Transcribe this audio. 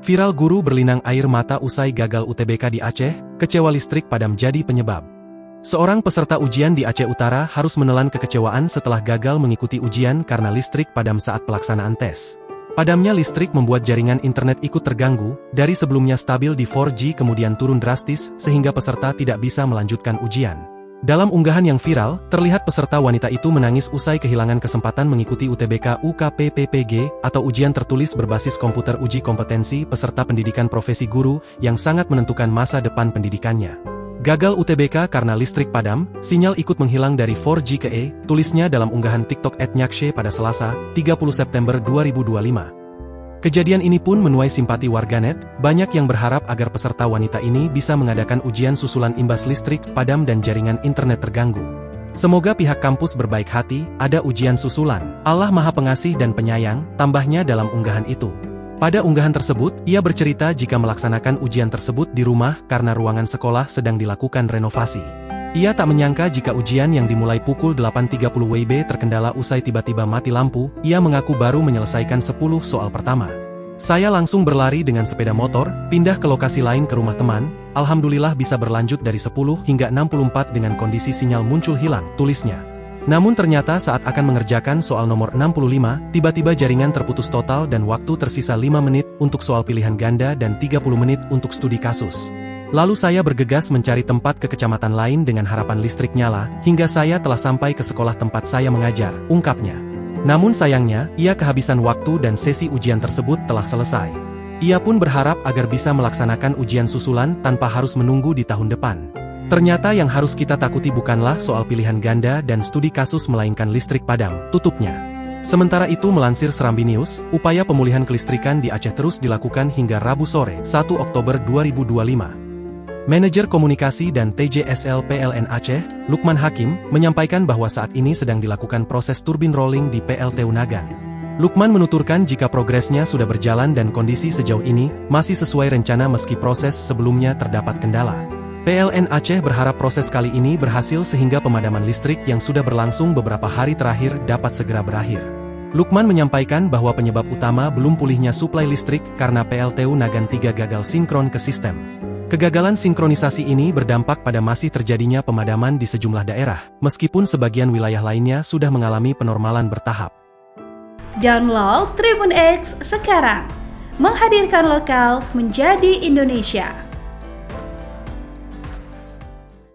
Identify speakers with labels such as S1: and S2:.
S1: Viral guru berlinang air mata usai gagal UTBK di Aceh, kecewa listrik padam jadi penyebab. Seorang peserta ujian di Aceh Utara harus menelan kekecewaan setelah gagal mengikuti ujian karena listrik padam saat pelaksanaan tes. Padamnya listrik membuat jaringan internet ikut terganggu, dari sebelumnya stabil di 4G kemudian turun drastis sehingga peserta tidak bisa melanjutkan ujian. Dalam unggahan yang viral, terlihat peserta wanita itu menangis usai kehilangan kesempatan mengikuti UTBK UKPPPG atau ujian tertulis berbasis komputer uji kompetensi peserta pendidikan profesi guru yang sangat menentukan masa depan pendidikannya. Gagal UTBK karena listrik padam, sinyal ikut menghilang dari 4G ke E, tulisnya dalam unggahan TikTok @nyakshe pada Selasa, 30 September 2025. Kejadian ini pun menuai simpati warganet, banyak yang berharap agar peserta wanita ini bisa mengadakan ujian susulan imbas listrik padam dan jaringan internet terganggu. Semoga pihak kampus berbaik hati, ada ujian susulan. Allah Maha Pengasih dan Penyayang, tambahnya dalam unggahan itu. Pada unggahan tersebut, ia bercerita jika melaksanakan ujian tersebut di rumah karena ruangan sekolah sedang dilakukan renovasi. Ia tak menyangka jika ujian yang dimulai pukul 8.30 WIB terkendala usai tiba-tiba mati lampu, ia mengaku baru menyelesaikan 10 soal pertama. Saya langsung berlari dengan sepeda motor, pindah ke lokasi lain ke rumah teman, alhamdulillah bisa berlanjut dari 10 hingga 64 dengan kondisi sinyal muncul hilang, tulisnya. Namun ternyata saat akan mengerjakan soal nomor 65, tiba-tiba jaringan terputus total dan waktu tersisa 5 menit untuk soal pilihan ganda dan 30 menit untuk studi kasus. Lalu saya bergegas mencari tempat ke kecamatan lain dengan harapan listrik nyala, hingga saya telah sampai ke sekolah tempat saya mengajar, ungkapnya. Namun sayangnya, ia kehabisan waktu dan sesi ujian tersebut telah selesai. Ia pun berharap agar bisa melaksanakan ujian susulan tanpa harus menunggu di tahun depan. Ternyata yang harus kita takuti bukanlah soal pilihan ganda dan studi kasus melainkan listrik padam, tutupnya. Sementara itu melansir Serambi News, upaya pemulihan kelistrikan di Aceh terus dilakukan hingga Rabu sore, 1 Oktober 2025. Manajer Komunikasi dan TJSL PLN Aceh, Lukman Hakim, menyampaikan bahwa saat ini sedang dilakukan proses turbin rolling di PLTU Nagan. Lukman menuturkan jika progresnya sudah berjalan dan kondisi sejauh ini masih sesuai rencana meski proses sebelumnya terdapat kendala. PLN Aceh berharap proses kali ini berhasil sehingga pemadaman listrik yang sudah berlangsung beberapa hari terakhir dapat segera berakhir. Lukman menyampaikan bahwa penyebab utama belum pulihnya suplai listrik karena PLTU Nagan 3 gagal sinkron ke sistem. Kegagalan sinkronisasi ini berdampak pada masih terjadinya pemadaman di sejumlah daerah, meskipun sebagian wilayah lainnya sudah mengalami penormalan bertahap.
S2: Download Tribun X sekarang, menghadirkan lokal menjadi Indonesia.